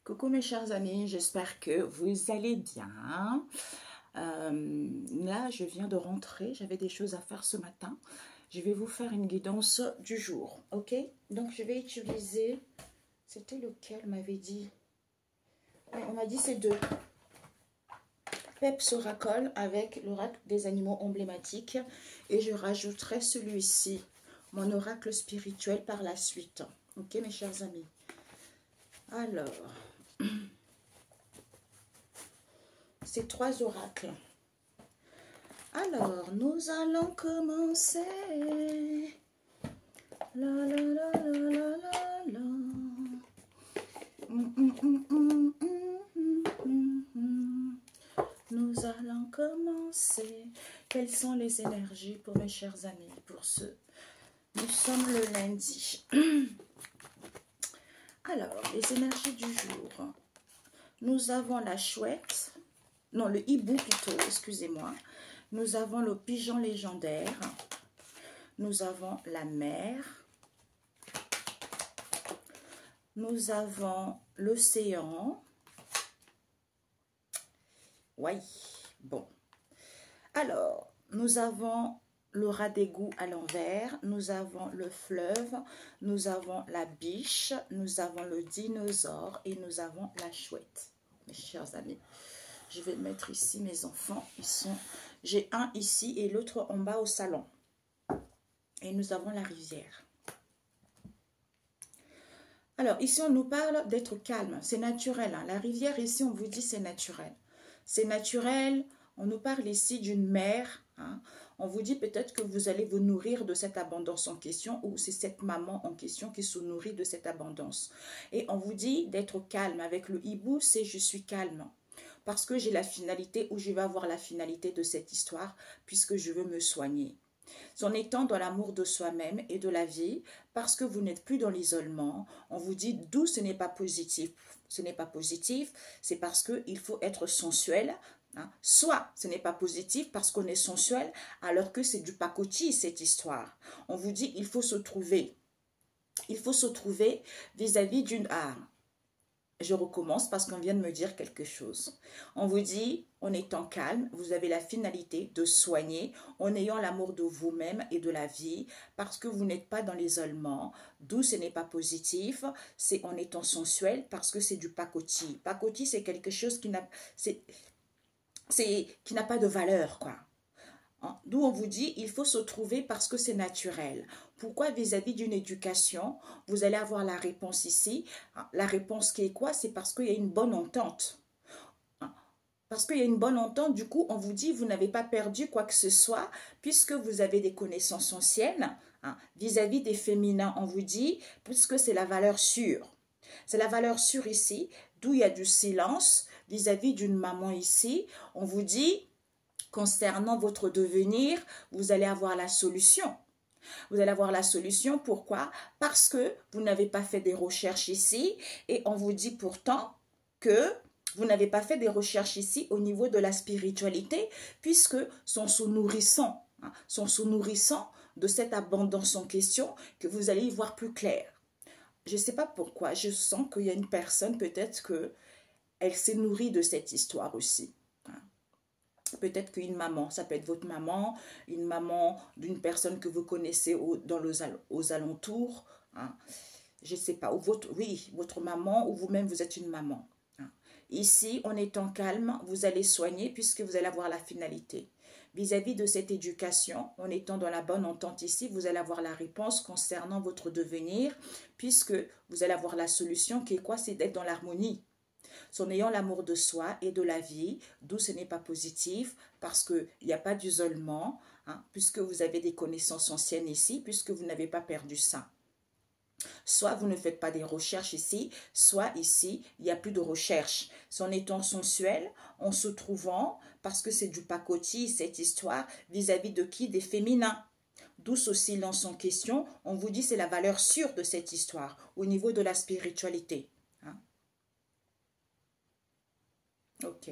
Coucou mes chers amis, j'espère que vous allez bien. Là, je viens de rentrer, j'avais des choses à faire ce matin. Je vais vous faire une guidance du jour, ok? Donc, je vais utiliser... C'était lequel m'avait dit? On m'a dit c'est deux. Peps Oracle avec l'oracle des animaux emblématiques. Et je rajouterai celui-ci, mon oracle spirituel par la suite. Ok mes chers amis? Alors... ces trois oracles. Alors, nous allons commencer. La la la la la la la. Nous allons commencer. Quelles sont les énergies pour mes chers amis? Pour ceux, nous sommes le lundi. Alors, les énergies du jour. Nous avons la chouette. Non, le hibou plutôt, excusez-moi. Nous avons le pigeon légendaire. Nous avons la mer. Nous avons l'océan. Oui, bon. Alors, nous avons le rat d'égout à l'envers. Nous avons le fleuve. Nous avons la biche. Nous avons le dinosaure. Et nous avons la chouette, mes chers amis. Je vais mettre ici mes enfants. Ils sont... J'ai un ici et l'autre en bas au salon. Et nous avons la rivière. Alors, ici, on nous parle d'être calme. C'est naturel. Hein. La rivière, ici, on vous dit c'est naturel. C'est naturel. On nous parle ici d'une mer. Hein. On vous dit peut-être que vous allez vous nourrir de cette abondance en question ou c'est cette maman en question qui se nourrit de cette abondance. Et on vous dit d'être calme. Avec le hibou, c'est je suis calme. Parce que j'ai la finalité ou je vais avoir la finalité de cette histoire puisque je veux me soigner. En étant dans l'amour de soi-même et de la vie, parce que vous n'êtes plus dans l'isolement, on vous dit d'où ce n'est pas positif. Ce n'est pas positif, c'est parce qu'il faut être sensuel. Hein. Soit ce n'est pas positif parce qu'on est sensuel alors que c'est du pacotille cette histoire. On vous dit il faut se trouver. Il faut se trouver vis-à-vis d'une art. Je recommence parce qu'on vient de me dire quelque chose. On vous dit, en étant calme, vous avez la finalité de soigner en ayant l'amour de vous-même et de la vie parce que vous n'êtes pas dans l'isolement, d'où ce n'est pas positif, c'est en étant sensuel parce que c'est du pacotille. Pacotille, c'est quelque chose qui n'a pas de valeur, quoi. D'où on vous dit, il faut se trouver parce que c'est naturel. Pourquoi vis-à-vis d'une éducation, vous allez avoir la réponse ici. La réponse qui est quoi? C'est parce qu'il y a une bonne entente. Parce qu'il y a une bonne entente, du coup, on vous dit, vous n'avez pas perdu quoi que ce soit, puisque vous avez des connaissances anciennes. Vis-à-vis des féminins, on vous dit, puisque c'est la valeur sûre. C'est la valeur sûre ici, d'où il y a du silence. Vis-à-vis d'une maman ici, on vous dit... concernant votre devenir, vous allez avoir la solution. Vous allez avoir la solution, pourquoi? Parce que vous n'avez pas fait des recherches ici et on vous dit pourtant que vous n'avez pas fait des recherches ici au niveau de la spiritualité puisque sont sous-nourrissants de cette abondance en question que vous allez y voir plus clair. Je ne sais pas pourquoi, je sens qu'il y a une personne peut-être qu'elle s'est nourrie de cette histoire aussi. Peut-être qu'une maman, ça peut être votre maman, une maman d'une personne que vous connaissez aux alentours, hein. Je ne sais pas, ou votre maman ou vous-même vous êtes une maman. Hein. Ici, en étant calme, vous allez soigner puisque vous allez avoir la finalité. Vis-à-vis de cette éducation, en étant dans la bonne entente ici, vous allez avoir la réponse concernant votre devenir puisque vous allez avoir la solution qui est quoi? C'est d'être dans l'harmonie. En ayant l'amour de soi et de la vie, d'où ce n'est pas positif, parce qu'il n'y a pas d'isolement, hein, puisque vous avez des connaissances anciennes ici, puisque vous n'avez pas perdu ça. Soit vous ne faites pas des recherches ici, soit ici, il n'y a plus de recherche. En étant sensuel, en se trouvant, parce que c'est du pacotille, cette histoire, vis-à-vis de qui? Des féminins. D'où ce silence en question, on vous dit c'est la valeur sûre de cette histoire, au niveau de la spiritualité. Hein. Ok.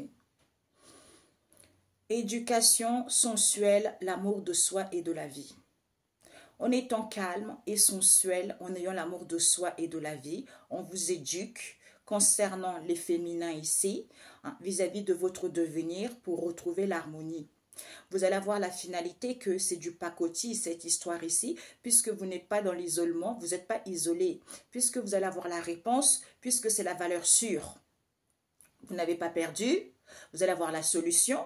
Éducation sensuelle, l'amour de soi et de la vie. En étant calme et sensuel, en ayant l'amour de soi et de la vie, on vous éduque concernant les féminins ici, hein, vis-à-vis de votre devenir pour retrouver l'harmonie. Vous allez avoir la finalité que c'est du pacotille, cette histoire ici, puisque vous n'êtes pas dans l'isolement, vous n'êtes pas isolé, puisque vous allez avoir la réponse, puisque c'est la valeur sûre. Vous n'avez pas perdu, vous allez avoir la solution,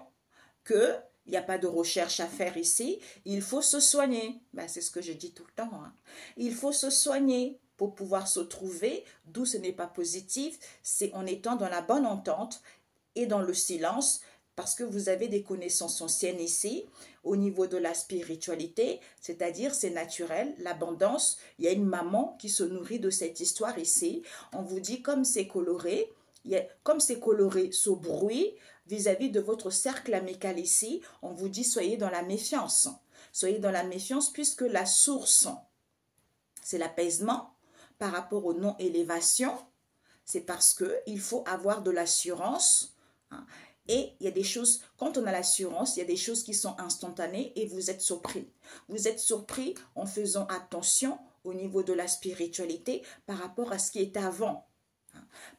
que il n'y a pas de recherche à faire ici, il faut se soigner. Ben, c'est ce que je dis tout le temps. Hein. Il faut se soigner pour pouvoir se trouver, d'où ce n'est pas positif, c'est en étant dans la bonne entente et dans le silence, parce que vous avez des connaissances anciennes ici, au niveau de la spiritualité, c'est-à-dire c'est naturel, l'abondance, il y a une maman qui se nourrit de cette histoire ici, on vous dit comme c'est coloré, ce bruit, vis-à-vis de votre cercle amical ici, on vous dit soyez dans la méfiance. Soyez dans la méfiance puisque la source, c'est l'apaisement par rapport aux non-élévations. C'est parce qu'il faut avoir de l'assurance. Hein, et il y a des choses, quand on a l'assurance, il y a des choses qui sont instantanées et vous êtes surpris. Vous êtes surpris en faisant attention au niveau de la spiritualité par rapport à ce qui est avant.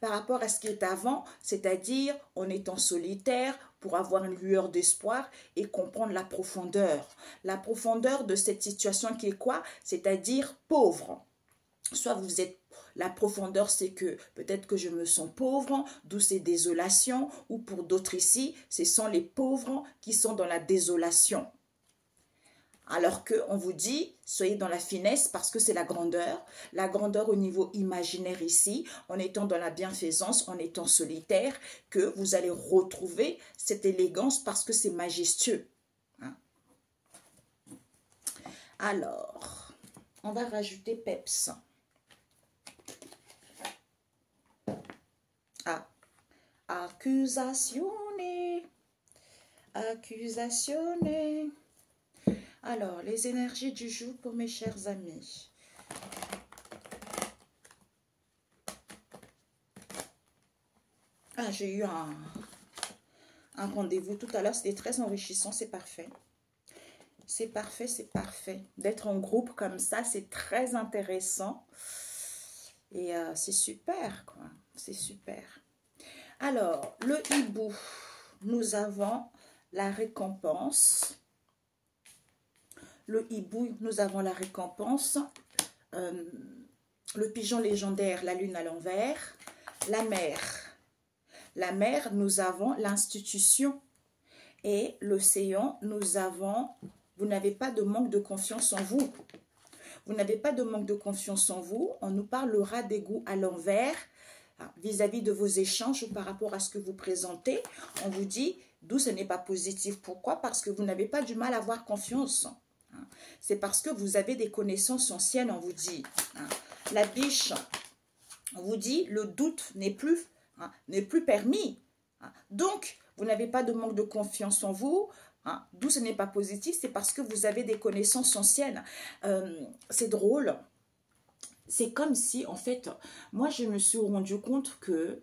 Par rapport à ce qui est avant, c'est-à-dire en étant solitaire pour avoir une lueur d'espoir et comprendre la profondeur. La profondeur de cette situation qui est quoi? C'est-à-dire pauvre. Soit vous êtes, la profondeur c'est que peut-être que je me sens pauvre, d'où c'est désolation, ou pour d'autres ici, ce sont les pauvres qui sont dans la désolation. Alors qu'on vous dit, soyez dans la finesse parce que c'est la grandeur au niveau imaginaire ici, en étant dans la bienfaisance, en étant solitaire, que vous allez retrouver cette élégance parce que c'est majestueux. Hein? Alors, on va rajouter peps. Ah, accusatione, accusatione. Alors, les énergies du jour pour mes chers amis. Ah, j'ai eu un rendez-vous tout à l'heure, c'était très enrichissant, c'est parfait. C'est parfait, c'est parfait. D'être en groupe comme ça, c'est très intéressant. Et c'est super, quoi. C'est super. Alors, le hibou, nous avons la récompense. Le hibou, nous avons la récompense. Le pigeon légendaire, la lune à l'envers. La mer. La mer, nous avons l'institution. Et l'océan, nous avons... Vous n'avez pas de manque de confiance en vous. Vous n'avez pas de manque de confiance en vous. On nous parlera des goûts à l'envers vis-à-vis de vos échanges ou par rapport à ce que vous présentez. On vous dit d'où ce n'est pas positif. Pourquoi? Parce que vous n'avez pas du mal à avoir confiance. C'est parce que vous avez des connaissances anciennes, on vous dit. La biche, on vous dit, le doute n'est plus permis. Donc, vous n'avez pas de manque de confiance en vous. D'où ce n'est pas positif, c'est parce que vous avez des connaissances anciennes. C'est drôle. C'est comme si, en fait, moi, je me suis rendu compte que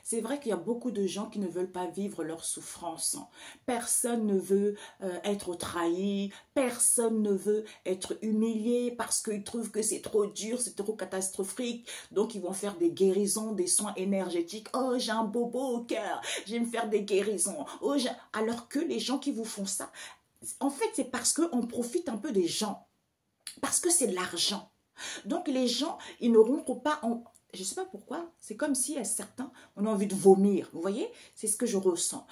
c'est vrai qu'il y a beaucoup de gens qui ne veulent pas vivre leur souffrance. Personne ne veut être trahi, personne ne veut être humilié parce qu'ils trouvent que c'est trop dur, c'est trop catastrophique. Donc, ils vont faire des guérisons, des soins énergétiques. Oh, j'ai un bobo au cœur, je vais me faire des guérisons. Oh, alors que les gens qui vous font ça, en fait, c'est parce qu'on profite un peu des gens. Parce que c'est de l'argent. Donc les gens, ils ne rentrent pas en... Je ne sais pas pourquoi, c'est comme si à certains, on a envie de vomir. Vous voyez? C'est ce que je ressens.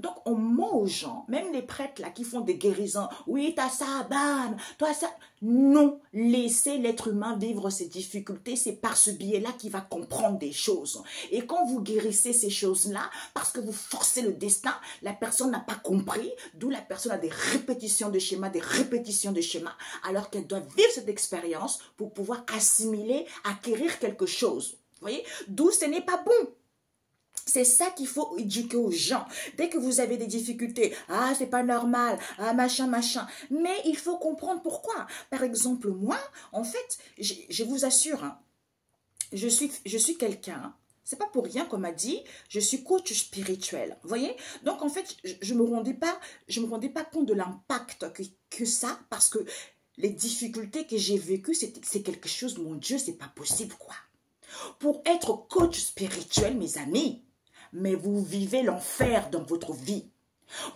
Donc on ment aux gens, même les prêtres là qui font des guérisons. Oui, t'as ça, bam, toi ça. Non, laissez l'être humain vivre ses difficultés. C'est par ce biais-là qu'il va comprendre des choses. Et quand vous guérissez ces choses-là, parce que vous forcez le destin, la personne n'a pas compris, d'où la personne a des répétitions de schémas, alors qu'elle doit vivre cette expérience pour pouvoir assimiler, acquérir quelque chose. Vous voyez? D'où ce n'est pas bon. C'est ça qu'il faut éduquer aux gens. Dès que vous avez des difficultés, ah, c'est pas normal, ah, machin, machin. Mais il faut comprendre pourquoi. Par exemple, moi, en fait, je vous assure, je suis quelqu'un, c'est pas pour rien qu'on m'a dit, je suis coach spirituel. Vous voyez? Donc, en fait, je me rendais pas compte de l'impact que ça, parce que les difficultés que j'ai vécues, c'est quelque chose, mon Dieu, c'est pas possible, quoi. Pour être coach spirituel, mes amis, mais vous vivez l'enfer dans votre vie.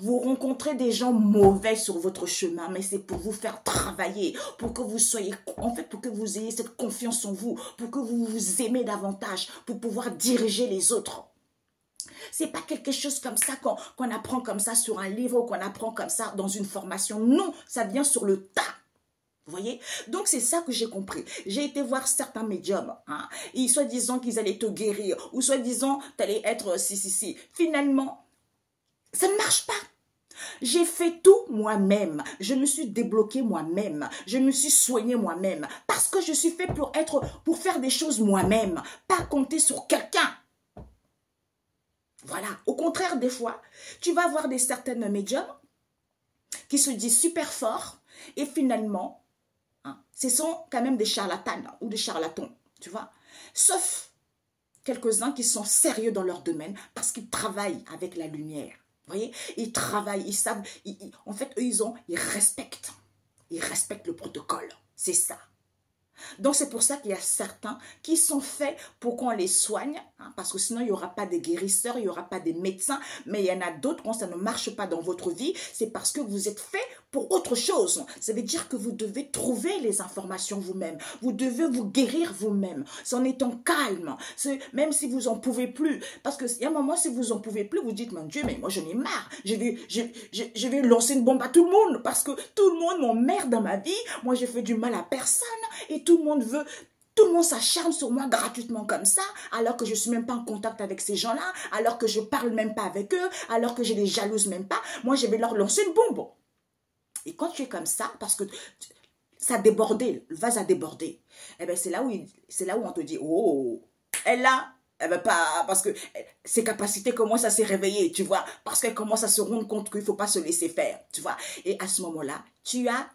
Vous rencontrez des gens mauvais sur votre chemin, mais c'est pour vous faire travailler, pour que vous soyez, en fait, pour que vous ayez cette confiance en vous, pour que vous vous aimez davantage, pour pouvoir diriger les autres. C'est pas quelque chose comme ça qu'on apprend comme ça sur un livre ou qu'on apprend comme ça dans une formation. Non, ça vient sur le tas. Vous voyez? Donc, c'est ça que j'ai compris. J'ai été voir certains médiums, hein, et soi-disant qu'ils allaient te guérir, ou soi-disant tu allais être si. Finalement, ça ne marche pas. J'ai fait tout moi-même. Je me suis débloquée moi-même. Je me suis soignée moi-même. Parce que je suis fait pour faire des choses moi-même. Pas compter sur quelqu'un. Voilà. Au contraire, des fois, tu vas voir des certaines médiums qui se disent super forts et finalement, hein, ce sont quand même des charlatans ou des charlatans, tu vois. Sauf quelques-uns qui sont sérieux dans leur domaine parce qu'ils travaillent avec la lumière. Vous voyez, ils travaillent, ils savent, en fait, eux, ils respectent le protocole, c'est ça. Donc, c'est pour ça qu'il y a certains qui sont faits pour qu'on les soigne, hein, parce que sinon, il n'y aura pas de guérisseurs, il n'y aura pas de médecins, mais il y en a d'autres, quand ça ne marche pas dans votre vie, c'est parce que vous êtes fait pour autre chose. Ça veut dire que vous devez trouver les informations vous-même, vous devez vous guérir vous-même, c'est en étant calme, même si vous n'en pouvez plus, parce qu'il y a un moment, si vous n'en pouvez plus, vous dites, mon Dieu, mais moi, j'en ai marre, je vais lancer une bombe à tout le monde, parce que tout le monde m'emmerde dans ma vie, moi, j'ai fait du mal à personne, et tout le monde s'acharne sur moi gratuitement comme ça, alors que je ne suis même pas en contact avec ces gens-là, alors que je ne parle même pas avec eux, alors que je les jalouse même pas. Moi, je vais leur lancer une bombe. Et quand tu es comme ça, parce que ça a débordé, le vase a débordé, eh bien, c'est là où on te dit, oh, elle va pas, parce que ses capacités commencent à se réveiller, tu vois, parce qu'elle commence à se rendre compte qu'il ne faut pas se laisser faire, tu vois. Et à ce moment-là, tu as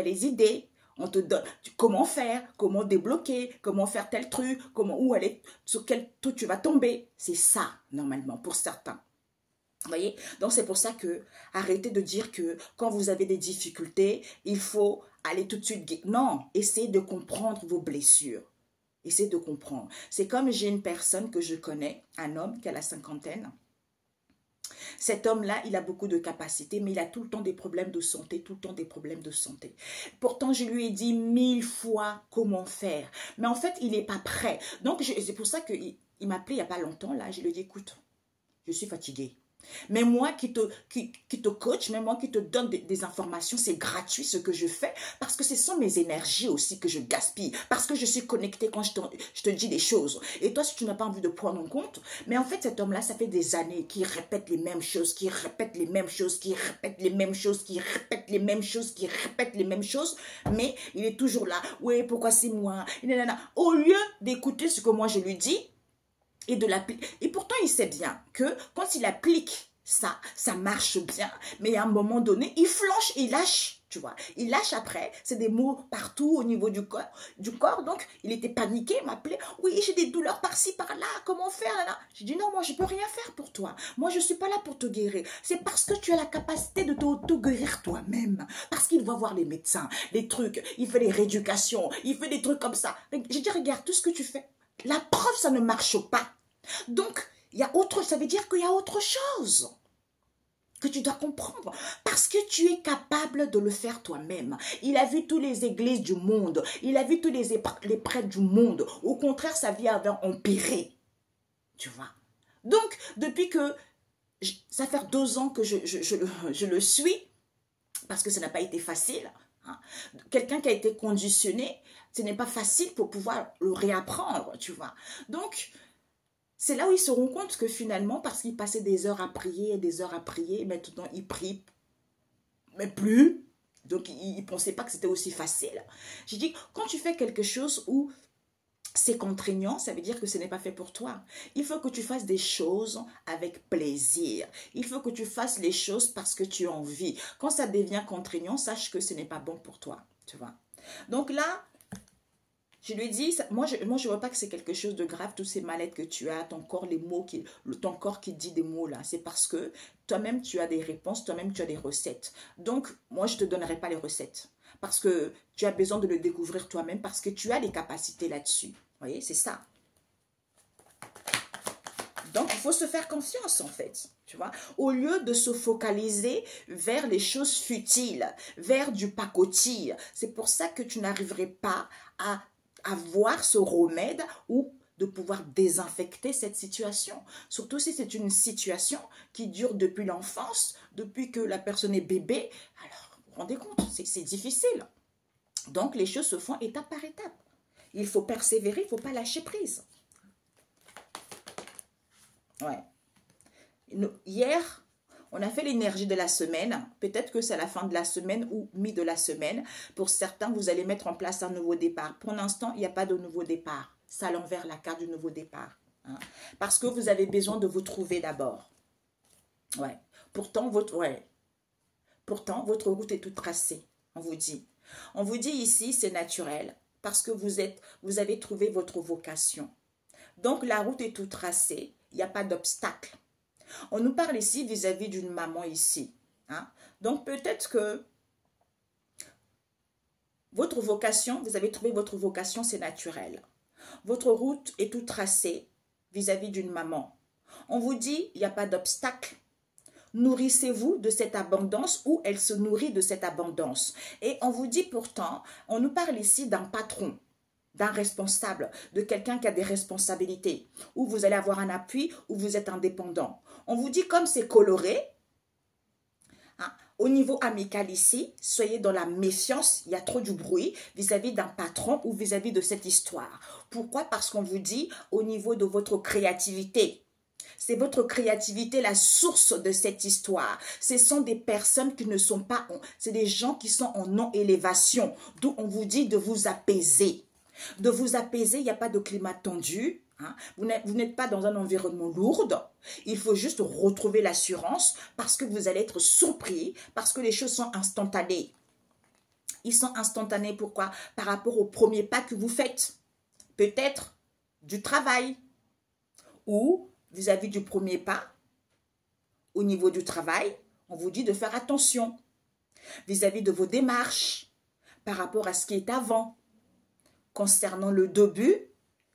les idées. On te donne comment faire, comment débloquer, comment faire tel truc, où aller, sur quel truc tu vas tomber. C'est ça, normalement, pour certains. Vous voyez? Donc, c'est pour ça que arrêtez de dire que quand vous avez des difficultés, il faut aller tout de suite. Non, essayez de comprendre vos blessures. Essayez de comprendre. C'est comme j'ai une personne que je connais, un homme qui a la cinquantaine. Cet homme-là, il a beaucoup de capacités, mais il a tout le temps des problèmes de santé, Pourtant, je lui ai dit 1000 fois comment faire. Mais en fait, il n'est pas prêt. Donc, c'est pour ça qu'il m'a appelé il n'y a pas longtemps. Là, je lui ai dit, écoute, je suis fatiguée. Mais moi qui te coach, mais moi qui te donne des informations, c'est gratuit ce que je fais parce que ce sont mes énergies aussi que je gaspille, parce que je suis connectée quand je te dis des choses. Et toi, si tu n'as pas envie de prendre en compte, mais en fait, cet homme-là, ça fait des années qu'il répète les mêmes choses, mais il est toujours là. Oui, pourquoi c'est moi? Au lieu d'écouter ce que moi je lui dis, et de l'appliquer. Et pourtant, il sait bien que quand il applique ça, ça marche bien. Mais à un moment donné, il flanche, il lâche, tu vois. Il lâche après, c'est des mots partout au niveau du corps. Donc, il était paniqué, il m'appelait. Oui, j'ai des douleurs par-ci, par-là, comment faire là? J'ai dit non, moi, je ne peux rien faire pour toi. Moi, je ne suis pas là pour te guérir. C'est parce que tu as la capacité de t'auto-guérir toi-même. Parce qu'il va voir les médecins, les trucs, il fait des rééducations, il fait des trucs comme ça. J'ai dit, regarde, tout ce que tu fais, la preuve, ça ne marche pas. Donc, ça veut dire qu'il y a autre chose que tu dois comprendre. Parce que tu es capable de le faire toi-même. Il a vu toutes les églises du monde. Il a vu tous les prêtres du monde. Au contraire, sa vie avait empiré. Tu vois. Donc, depuis que ça fait 2 ans que je le suis, parce que ça n'a pas été facile. Hein. Quelqu'un qui a été conditionné, ce n'est pas facile pour pouvoir le réapprendre, tu vois. Donc, c'est là où ils se rendent compte que finalement, parce qu'ils passaient des heures à prier et des heures à prier, maintenant ils prient, mais plus. Donc, ils ne pensaient pas que c'était aussi facile. J'ai dit, quand tu fais quelque chose où c'est contraignant, ça veut dire que ce n'est pas fait pour toi. Il faut que tu fasses des choses avec plaisir. Il faut que tu fasses les choses parce que tu as envie. Quand ça devient contraignant, sache que ce n'est pas bon pour toi, tu vois. Donc là, je lui ai dit, moi je ne vois pas que c'est quelque chose de grave, toutes ces mallettes que tu as, ton corps, ton corps qui dit des mots là, c'est parce que toi-même tu as des réponses, toi-même tu as des recettes. Donc, moi je ne te donnerai pas les recettes parce que tu as besoin de le découvrir toi-même parce que tu as les capacités là-dessus. voyez, c'est ça. Donc, il faut se faire confiance, en fait, tu vois. Au lieu de se focaliser vers les choses futiles, vers du pacotille. C'est pour ça que tu n'arriverais pas à avoir ce remède ou de pouvoir désinfecter cette situation. Surtout si c'est une situation qui dure depuis l'enfance, depuis que la personne est bébé. Alors, vous vous rendez compte, c'est difficile. Donc, les choses se font étape par étape. Il faut persévérer, il ne faut pas lâcher prise. Ouais. Hier, on a fait l'énergie de la semaine. Peut-être que c'est la fin de la semaine ou mi de la semaine. Pour certains, vous allez mettre en place un nouveau départ. Pour l'instant, il n'y a pas de nouveau départ. C'est à l'envers la carte du nouveau départ. Hein. Parce que vous avez besoin de vous trouver d'abord. Ouais. Pourtant, votre route est toute tracée. On vous dit. On vous dit ici, c'est naturel. Parce que vous avez trouvé votre vocation. Donc, la route est toute tracée. Il n'y a pas d'obstacle. On nous parle ici vis-à-vis d'une maman ici. Hein? Donc, peut-être que votre vocation, vous avez trouvé votre vocation, c'est naturel. Votre route est toute tracée vis-à-vis d'une maman. On vous dit, il n'y a pas d'obstacle. Nourrissez-vous de cette abondance ou elle se nourrit de cette abondance. Et on vous dit pourtant, on nous parle ici d'un patron, d'un responsable, de quelqu'un qui a des responsabilités, où vous allez avoir un appui, où vous êtes indépendant. On vous dit comme c'est coloré, hein, au niveau amical ici, soyez dans la méfiance, il y a trop du bruit vis-à-vis d'un patron ou vis-à-vis de cette histoire. Pourquoi? Parce qu'on vous dit au niveau de votre créativité. C'est votre créativité la source de cette histoire. Ce sont des personnes qui ne sont pas, c'est des gens qui sont en non-élévation, d'où on vous dit de vous apaiser. De vous apaiser, il n'y a pas de climat tendu. Hein. Vous n'êtes pas dans un environnement lourd. Il faut juste retrouver l'assurance parce que vous allez être surpris, parce que les choses sont instantanées. Ils sont instantanés, pourquoi? Par rapport au premier pas que vous faites. Peut-être du travail ou vis-à-vis du premier pas, au niveau du travail, on vous dit de faire attention vis-à-vis de vos démarches par rapport à ce qui est avant. Concernant le début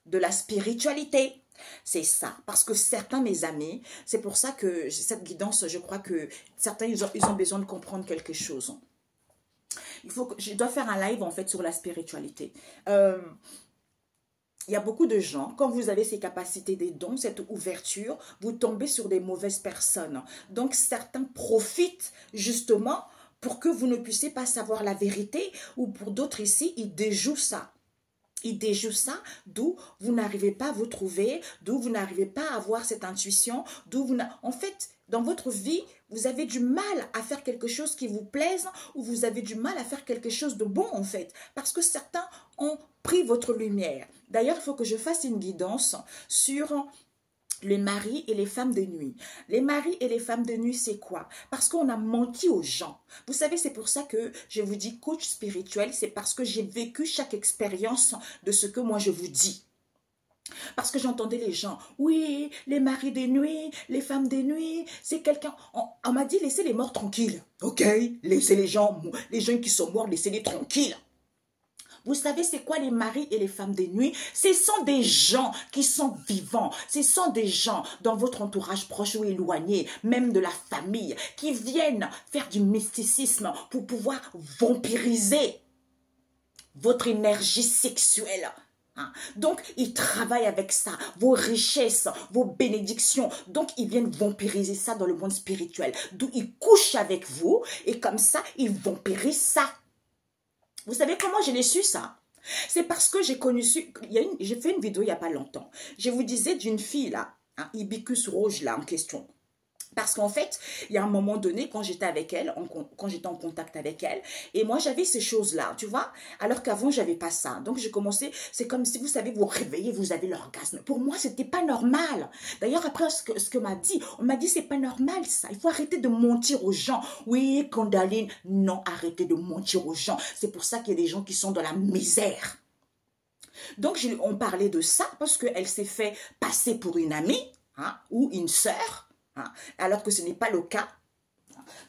de la spiritualité. C'est ça. Parce que certains, mes amis, c'est pour ça que cette guidance, je crois que certains, ils ont besoin de comprendre quelque chose. Je dois faire un live, en fait, sur la spiritualité. Il y a beaucoup de gens, quand vous avez ces capacités, des dons, cette ouverture, vous tombez sur des mauvaises personnes. Donc, certains profitent, justement, pour que vous ne puissiez pas savoir la vérité, ou pour d'autres ici, ils déjouent ça. Il déjoue ça, d'où vous n'arrivez pas à vous trouver, d'où vous n'arrivez pas à avoir cette intuition, en fait, dans votre vie, vous avez du mal à faire quelque chose qui vous plaise ou vous avez du mal à faire quelque chose de bon, en fait, parce que certains ont pris votre lumière. D'ailleurs, il faut que je fasse une guidance sur les maris et les femmes de nuit. Les maris et les femmes de nuit, c'est quoi? Parce qu'on a menti aux gens. Vous savez, c'est pour ça que je vous dis coach spirituel, c'est parce que j'ai vécu chaque expérience de ce que moi je vous dis. Parce que j'entendais les gens, oui, les maris de nuit, les femmes de nuit, c'est quelqu'un... On m'a dit, laissez les morts tranquilles. Ok, laissez les gens qui sont morts, laissez-les tranquilles. Vous savez, c'est quoi les maris et les femmes de nuit? Ce sont des gens qui sont vivants. Ce sont des gens dans votre entourage proche ou éloigné, même de la famille, qui viennent faire du mysticisme pour pouvoir vampiriser votre énergie sexuelle. Donc, ils travaillent avec ça, vos richesses, vos bénédictions. Donc, ils viennent vampiriser ça dans le monde spirituel. D'où ils couchent avec vous et comme ça, ils vampirisent ça. Vous savez comment je l'ai su ça? C'est parce que j'ai fait une vidéo il n'y a pas longtemps. Je vous disais d'une fille là, Hibiscus rouge là en question. Parce qu'en fait, il y a un moment donné, quand j'étais avec elle, quand j'étais en contact avec elle, et moi j'avais ces choses-là, tu vois, alors qu'avant j'avais pas ça. Donc j'ai commencé, c'est comme si vous savez, vous réveillez, vous avez l'orgasme. Pour moi, c'était pas normal. D'ailleurs, après ce que m'a dit, on m'a dit c'est pas normal ça. Il faut arrêter de mentir aux gens. Oui, Condaline, non, arrêtez de mentir aux gens. C'est pour ça qu'il y a des gens qui sont dans la misère. Donc on parlait de ça parce qu'elle s'est fait passer pour une amie ou une sœur. Alors que ce n'est pas le cas.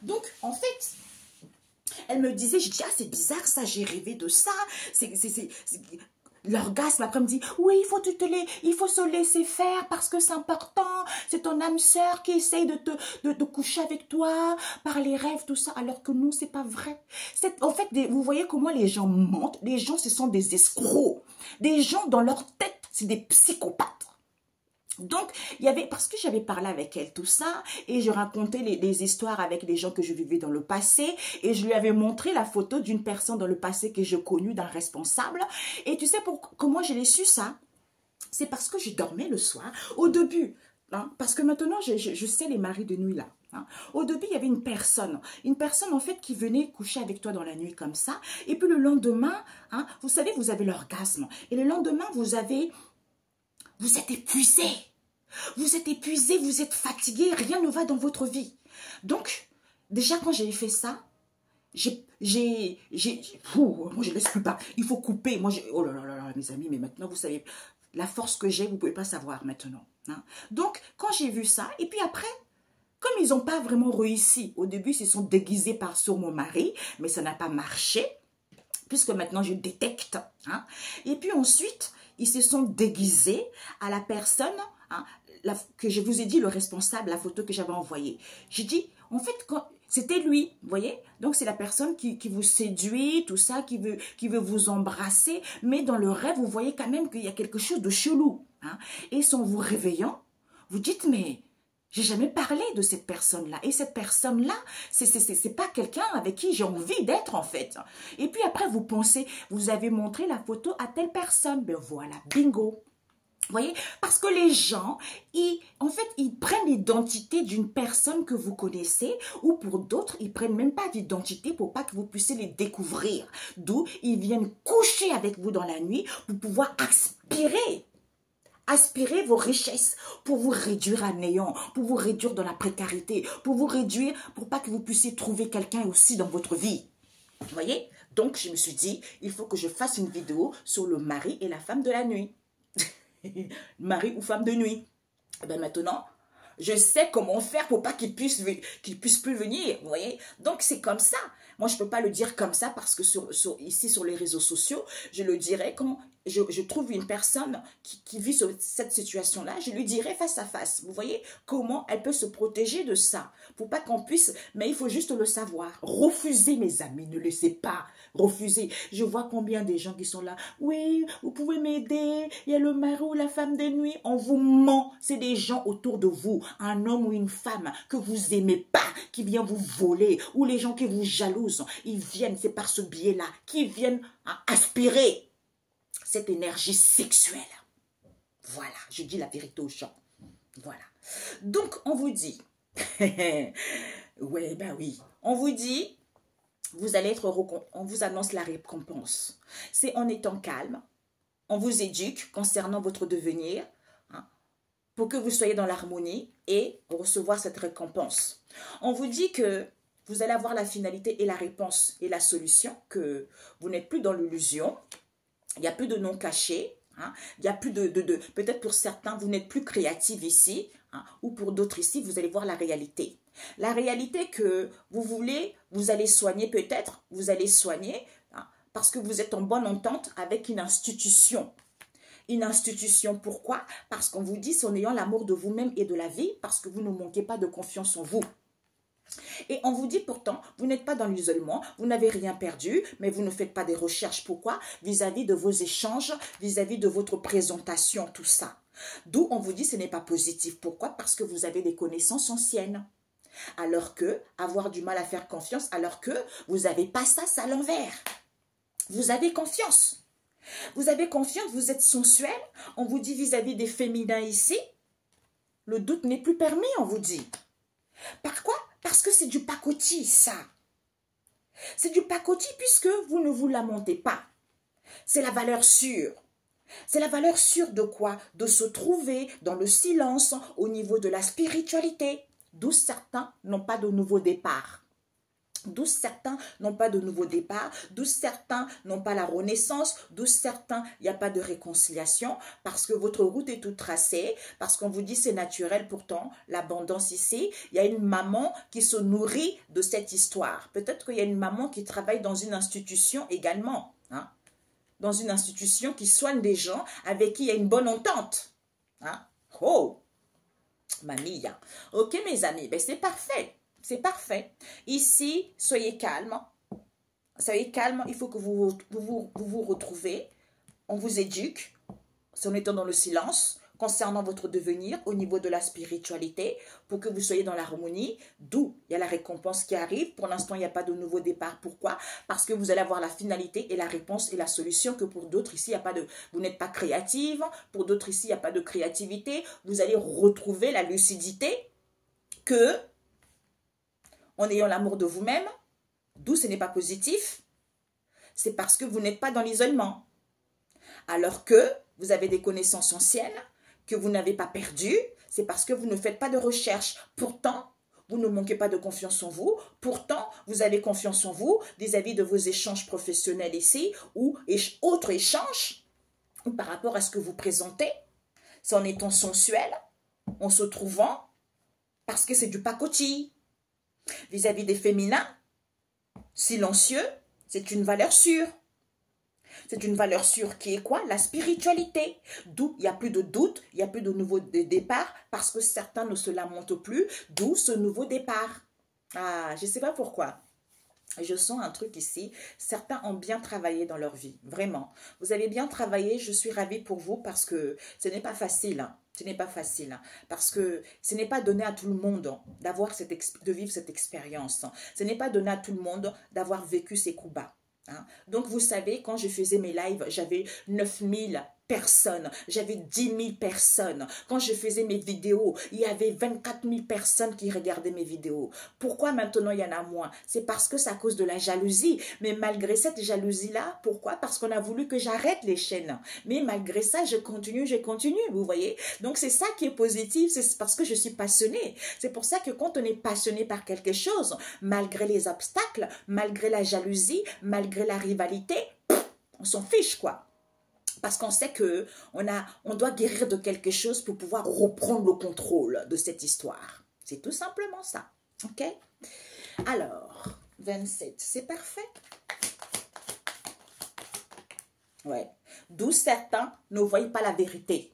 Donc, en fait, elle me disait, je dis, ah, c'est bizarre ça, j'ai rêvé de ça. l'orgasme, après, elle me dit, oui, il faut se laisser faire parce que c'est important. C'est ton âme sœur qui essaye de coucher avec toi par les rêves, tout ça. Alors que non, c'est pas vrai. En fait, vous voyez comment les gens mentent. Les gens, ce sont des escrocs. Des gens, dans leur tête, c'est des psychopathes. Donc, parce que j'avais parlé avec elle, tout ça, et je racontais les histoires avec les gens que je vivais dans le passé, et je lui avais montré la photo d'une personne dans le passé que je connus, d'un responsable. Et tu sais comment je l'ai su ça? C'est parce que je dormais le soir, au début, hein, parce que maintenant, je sais les maris de nuit là. Hein. Au début, il y avait une personne en fait qui venait coucher avec toi dans la nuit comme ça, et puis le lendemain, hein, vous savez, vous avez l'orgasme, et le lendemain, vous êtes épuisé. Vous êtes épuisé, vous êtes fatigué, rien ne va dans votre vie. Donc, déjà quand j'ai fait ça, moi je ne laisse plus pas. Il faut couper. Moi, oh là là là, mes amis, mais maintenant, vous savez, la force que j'ai, vous ne pouvez pas savoir maintenant. Hein. Donc, quand j'ai vu ça, et puis après, comme ils n'ont pas vraiment réussi, au début, ils se sont déguisés sur mon mari, mais ça n'a pas marché, puisque maintenant, je détecte. Hein. Et puis ensuite, ils se sont déguisés à la personne, hein, que je vous ai dit, le responsable, la photo que j'avais envoyée. J'ai dit, en fait, c'était lui, vous voyez. Donc, c'est la personne qui vous séduit, tout ça, qui veut vous embrasser. Mais dans le rêve, vous voyez quand même qu'il y a quelque chose de chelou. Hein. Et sans vous réveillant, vous dites, mais j'ai jamais parlé de cette personne-là. Et cette personne-là, c'est pas quelqu'un avec qui j'ai envie d'être, en fait. Et puis après, vous pensez, vous avez montré la photo à telle personne. Ben voilà, bingo. Vous voyez, parce que les gens, en fait, ils prennent l'identité d'une personne que vous connaissez, ou pour d'autres, ils prennent même pas d'identité pour pas que vous puissiez les découvrir. D'où ils viennent coucher avec vous dans la nuit pour pouvoir aspirer vos richesses, pour vous réduire à néant, pour vous réduire dans la précarité, pour vous réduire, pour pas que vous puissiez trouver quelqu'un aussi dans votre vie. Vous voyez? Donc, je me suis dit, il faut que je fasse une vidéo sur le mari et la femme de la nuit. Mari ou femme de nuit. Et bien maintenant, je sais comment faire pour pas qu'il puisse plus venir, vous voyez. Donc c'est comme ça. Moi je peux pas le dire comme ça parce que ici sur les réseaux sociaux, je le dirais quand je trouve une personne qui vit cette situation-là, je lui dirai face à face. Vous voyez comment elle peut se protéger de ça pour pas qu'on puisse, mais il faut juste le savoir. Refusez mes amis, ne laissez pas refuser. Je vois combien des gens qui sont là. Oui, vous pouvez m'aider. Il y a le mari ou la femme de nuit. On vous ment. C'est des gens autour de vous, un homme ou une femme que vous aimez pas, qui vient vous voler, ou les gens qui vous jalousent. Ils viennent, c'est par ce biais-là, qui viennent aspirer cette énergie sexuelle. Voilà, je dis la vérité aux gens. Voilà. Donc, on vous dit, ouais, ben oui, on vous dit, on vous annonce la récompense. C'est en étant calme, on vous éduque concernant votre devenir, hein, pour que vous soyez dans l'harmonie et recevoir cette récompense. On vous dit que vous allez avoir la finalité et la réponse et la solution, que vous n'êtes plus dans l'illusion, il n'y a plus de non cachés, hein, il n'y a plus peut-être pour certains, vous n'êtes plus créatif ici, hein, ou pour d'autres ici, vous allez voir la réalité. La réalité que vous allez soigner peut-être, vous allez soigner, hein, parce que vous êtes en bonne entente avec une institution. Une institution, pourquoi? Parce qu'on vous dit, c'est en ayant l'amour de vous-même et de la vie, parce que vous ne manquez pas de confiance en vous. Et on vous dit pourtant, vous n'êtes pas dans l'isolement, vous n'avez rien perdu, mais vous ne faites pas des recherches. Pourquoi? Vis-à-vis de vos échanges, vis-à-vis de votre présentation, tout ça. D'où on vous dit ce n'est pas positif. Pourquoi? Parce que vous avez des connaissances anciennes. Alors que, avoir du mal à faire confiance, alors que vous n'avez pas ça à l'envers. Vous avez confiance. Vous avez confiance, vous êtes sensuel. On vous dit vis-à-vis des féminins ici, le doute n'est plus permis, on vous dit. Par quoi? Parce que c'est du pacotille, ça. C'est du pacotille puisque vous ne vous lamentez pas. C'est la valeur sûre. C'est la valeur sûre de quoi? De se trouver dans le silence au niveau de la spiritualité. D'où certains n'ont pas de nouveau départ. D'où certains n'ont pas de nouveau départ, d'où certains n'ont pas la renaissance, d'où certains, il n'y a pas de réconciliation, parce que votre route est toute tracée, parce qu'on vous dit c'est naturel, pourtant, l'abondance ici, il y a une maman qui se nourrit de cette histoire. Peut-être qu'il y a une maman qui travaille dans une institution également, hein. dans une institution qui soigne des gens avec qui il y a une bonne entente. Hein? Oh, mamie. Ok, mes amis, ben c'est parfait. C'est parfait. Ici, soyez calmes. Soyez calmes, il faut que vous retrouvez. On vous éduque, en étant dans le silence, concernant votre devenir au niveau de la spiritualité, pour que vous soyez dans l'harmonie, d'où il y a la récompense qui arrive. Pour l'instant, il n'y a pas de nouveau départ. Pourquoi? Parce que vous allez avoir la finalité et la réponse et la solution, que pour d'autres ici, il y a pas de, vous n'êtes pas créative, pour d'autres ici, il n'y a pas de créativité. Vous allez retrouver la lucidité que, en ayant l'amour de vous-même, d'où ce n'est pas positif, c'est parce que vous n'êtes pas dans l'isolement. Alors que vous avez des connaissances anciennes que vous n'avez pas perdues, c'est parce que vous ne faites pas de recherche. Pourtant, vous ne manquez pas de confiance en vous. Pourtant, vous avez confiance en vous vis-à-vis de vos échanges professionnels ici ou autres échanges ou par rapport à ce que vous présentez. C'est en étant sensuel, en se trouvant, parce que c'est du pacotille. Vis-à-vis des féminins, silencieux, c'est une valeur sûre. C'est une valeur sûre qui est quoi? La spiritualité. D'où il n'y a plus de doute, il n'y a plus de nouveau départ, parce que certains ne se lamentent plus, d'où ce nouveau départ. Ah, je ne sais pas pourquoi. Je sens un truc ici. Certains ont bien travaillé dans leur vie, vraiment. Vous avez bien travaillé, je suis ravie pour vous, parce que ce n'est pas facile. Hein. Ce n'est pas facile, hein, parce que ce n'est pas donné à tout le monde de vivre cette expérience. Ce n'est pas donné à tout le monde d'avoir vécu ces coups bas. Hein. Donc, vous savez, quand je faisais mes lives, j'avais 9000 personnes, j'avais 10 000 personnes. Quand je faisais mes vidéos, il y avait 24 000 personnes qui regardaient mes vidéos. Pourquoi maintenant il y en a moins? C'est parce que c'est à cause de la jalousie. Mais malgré cette jalousie-là, pourquoi? Parce qu'on a voulu que j'arrête les chaînes. Mais malgré ça, je continue, vous voyez? Donc c'est ça qui est positif, c'est parce que je suis passionnée. C'est pour ça que quand on est passionné par quelque chose, malgré les obstacles, malgré la jalousie, malgré la rivalité, on s'en fiche quoi. Parce qu'on sait qu'on doit guérir de quelque chose pour pouvoir reprendre le contrôle de cette histoire. C'est tout simplement ça. OK? Alors, 27, c'est parfait. Ouais. D'où certains ne voient pas la vérité.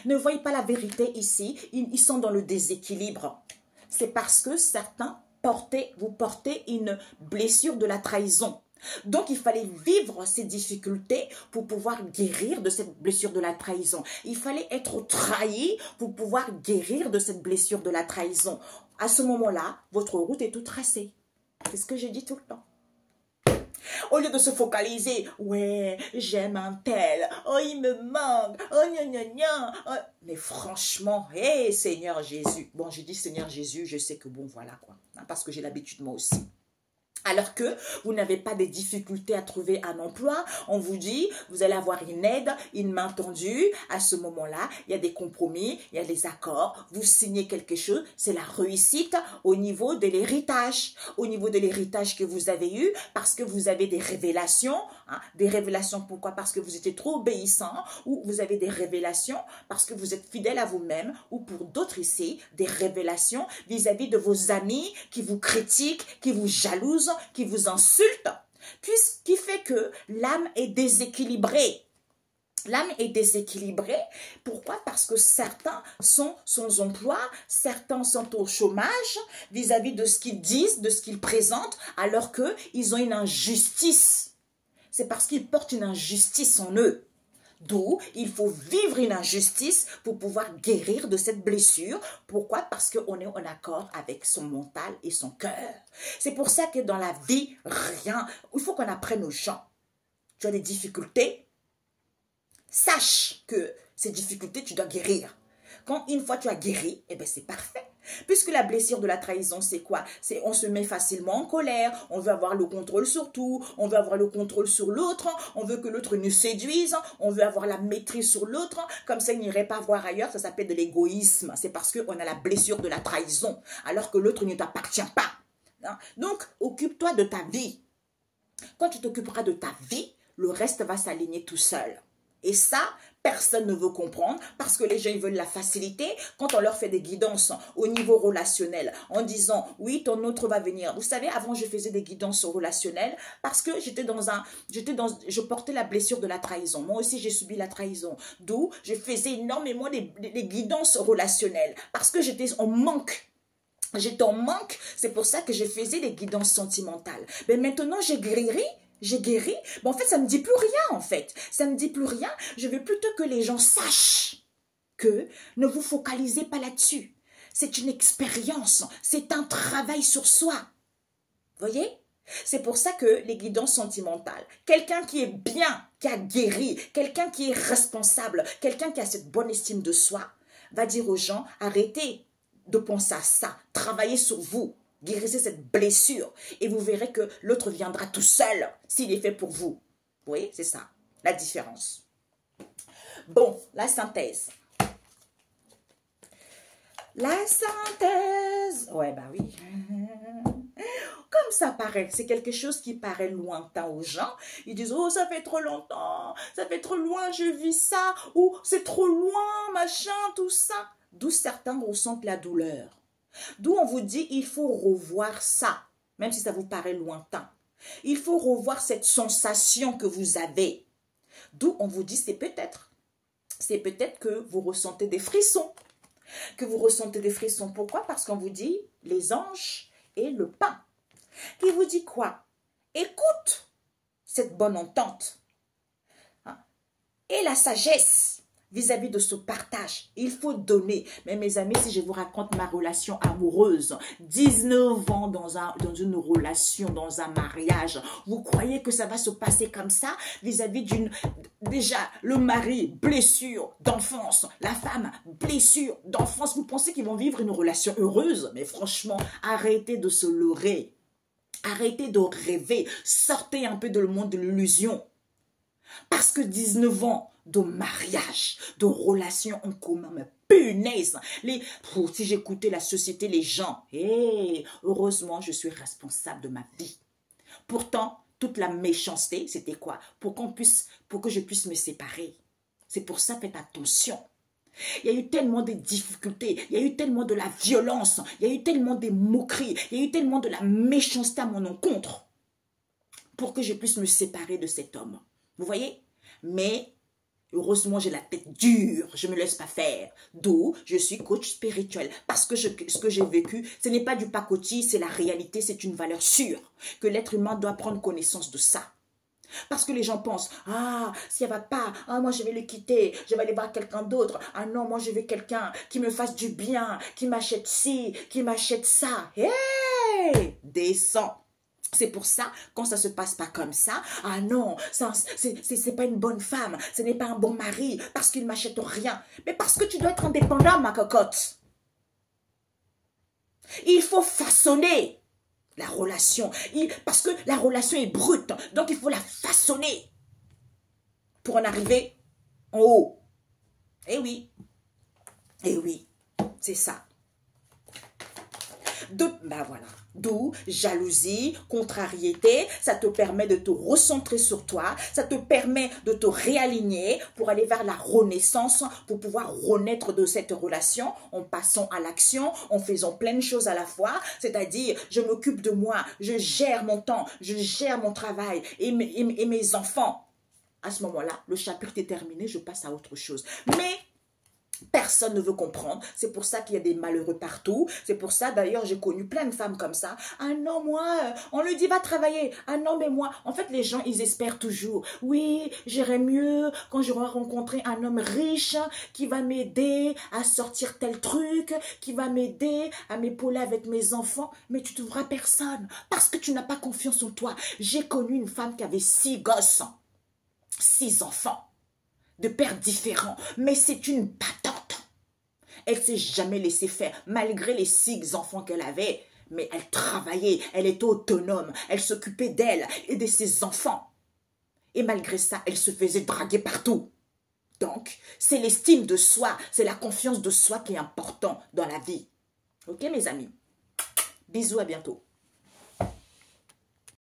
Ne voient pas la vérité ici. Ils sont dans le déséquilibre. C'est parce que certains vous portez une blessure de la trahison. Donc, il fallait vivre ces difficultés pour pouvoir guérir de cette blessure de la trahison. Il fallait être trahi pour pouvoir guérir de cette blessure de la trahison. À ce moment-là, votre route est toute tracée. C'est ce que je dis tout le temps. Au lieu de se focaliser, ouais, j'aime un tel, oh, il me manque, oh, gna gna gna. Oh. Mais franchement, hé, Seigneur Jésus. Bon, je dis Seigneur Jésus, je sais que bon, voilà quoi. Hein, parce que j'ai l'habitude moi aussi. Alors que vous n'avez pas de difficultés à trouver un emploi, on vous dit, vous allez avoir une aide, une main tendue. À ce moment-là, il y a des compromis, il y a des accords, vous signez quelque chose, c'est la réussite au niveau de l'héritage. Au niveau de l'héritage que vous avez eu, parce que vous avez des révélations. Hein, des révélations, pourquoi? Parce que vous étiez trop obéissant, ou vous avez des révélations parce que vous êtes fidèle à vous-même, ou pour d'autres ici, des révélations vis-à-vis de vos amis qui vous critiquent, qui vous jalousent, qui vous insulte, qui fait que l'âme est déséquilibrée. L'âme est déséquilibrée. Pourquoi? Parce que certains sont sans emploi, certains sont au chômage vis-à-vis de ce qu'ils disent, de ce qu'ils présentent, alors qu'ils ont une injustice. C'est parce qu'ils portent une injustice en eux. D'où il faut vivre une injustice pour pouvoir guérir de cette blessure. Pourquoi? Parce qu'on est en accord avec son mental et son cœur. C'est pour ça que dans la vie, il faut qu'on apprenne aux gens. Tu as des difficultés, sache que ces difficultés, tu dois guérir. Quand une fois tu as guéri, eh bien c'est parfait. Puisque la blessure de la trahison, c'est quoi? C'est on se met facilement en colère, on veut avoir le contrôle sur tout, on veut avoir le contrôle sur l'autre, on veut que l'autre nous séduise, on veut avoir la maîtrise sur l'autre, comme ça il n'irait pas voir ailleurs, ça s'appelle de l'égoïsme. C'est parce qu'on a la blessure de la trahison, alors que l'autre ne t'appartient pas. Hein? Donc, occupe-toi de ta vie. Quand tu t'occuperas de ta vie, le reste va s'aligner tout seul. Et ça, Personne ne veut comprendre parce que les gens ils veulent la facilité. Quand on leur fait des guidances au niveau relationnel en disant oui ton autre va venir. Vous savez, avant je faisais des guidances relationnelles parce que je portais la blessure de la trahison. Moi aussi j'ai subi la trahison. D'où je faisais énormément des guidances relationnelles parce que j'étais en manque. J'étais en manque, c'est pour ça que je faisais des guidances sentimentales. Mais maintenant j'ai guéri. J'ai guéri, mais en fait, ça ne me dit plus rien, en fait. Ça ne me dit plus rien. Je veux plutôt que les gens sachent que ne vous focalisez pas là-dessus. C'est une expérience, c'est un travail sur soi. Vous voyez? C'est pour ça que les guidances sentimentales, quelqu'un qui est bien, qui a guéri, quelqu'un qui est responsable, quelqu'un qui a cette bonne estime de soi, va dire aux gens, arrêtez de penser à ça, travaillez sur vous. Guérissez cette blessure et vous verrez que l'autre viendra tout seul s'il est fait pour vous. Vous voyez, c'est ça, la différence. Bon, la synthèse. La synthèse. Ouais, bah oui. Comme ça paraît, c'est quelque chose qui paraît lointain aux gens. Ils disent, oh, ça fait trop longtemps, ça fait trop loin, je vis ça, ou c'est trop loin, machin, tout ça. D'où certains ressentent la douleur. D'où on vous dit, il faut revoir ça, même si ça vous paraît lointain. Il faut revoir cette sensation que vous avez. D'où on vous dit, c'est peut-être que vous ressentez des frissons. Que vous ressentez des frissons. Pourquoi? Parce qu'on vous dit, les anges et le pain. Qui vous dit quoi? Écoute cette bonne entente. Et la sagesse. Vis-à-vis de ce partage, il faut donner. Mais mes amis, si je vous raconte ma relation amoureuse, 19 ans dans une relation, dans un mariage, vous croyez que ça va se passer comme ça vis-à-vis d'une... Déjà, le mari, blessure d'enfance, la femme, blessure d'enfance. Vous pensez qu'ils vont vivre une relation heureuse? Mais franchement, arrêtez de se leurrer. Arrêtez de rêver. Sortez un peu de le monde de l'illusion. Parce que 19 ans de mariage, de relations en commun, mais punaise, si j'écoutais la société, les gens, heureusement, je suis responsable de ma vie. Pourtant, toute la méchanceté, c'était quoi? Pour que je puisse me séparer. C'est pour ça, faites attention. Il y a eu tellement de difficultés, il y a eu tellement de la violence, il y a eu tellement de moqueries, il y a eu tellement de la méchanceté à mon encontre pour que je puisse me séparer de cet homme. Vous voyez? Mais heureusement, j'ai la tête dure, je ne me laisse pas faire. D'où je suis coach spirituel. Parce que ce que j'ai vécu, ce n'est pas du pacotille, c'est la réalité, c'est une valeur sûre. Que l'être humain doit prendre connaissance de ça. Parce que les gens pensent, ah, si elle va pas, ah, moi je vais le quitter, je vais aller voir quelqu'un d'autre. Ah non, moi je veux quelqu'un qui me fasse du bien, qui m'achète ci, qui m'achète ça. Hey, descends. C'est pour ça, quand ça se passe pas comme ça, ah non, c'est pas une bonne femme, ce n'est pas un bon mari, parce qu'il m'achète rien. Mais parce que tu dois être indépendant, ma cocotte. Il faut façonner la relation, parce que la relation est brute, donc il faut la façonner pour en arriver en haut. Eh oui, c'est ça. Ben voilà. D'où jalousie, contrariété, ça te permet de te recentrer sur toi, ça te permet de te réaligner pour aller vers la renaissance, pour pouvoir renaître de cette relation en passant à l'action, en faisant plein de choses à la fois, c'est-à-dire je m'occupe de moi, je gère mon temps, je gère mon travail et mes enfants. À ce moment-là, le chapitre est terminé, je passe à autre chose. Mais personne ne veut comprendre. C'est pour ça qu'il y a des malheureux partout. C'est pour ça, d'ailleurs, j'ai connu plein de femmes comme ça. Ah non, moi, on lui dit va travailler. Ah non, mais moi. En fait, les gens, ils espèrent toujours. Oui, j'irai mieux quand j'aurai rencontré un homme riche qui va m'aider à sortir tel truc, qui va m'aider à m'épauler avec mes enfants. Mais tu ne trouveras personne parce que tu n'as pas confiance en toi. J'ai connu une femme qui avait 6 gosses, 6 enfants. De pères différents, mais c'est une battante. Elle ne s'est jamais laissée faire, malgré les 6 enfants qu'elle avait. Mais elle travaillait, elle était autonome, elle s'occupait d'elle et de ses enfants. Et malgré ça, elle se faisait draguer partout. Donc, c'est l'estime de soi, c'est la confiance de soi qui est important dans la vie. Ok, mes amis? Bisous, à bientôt.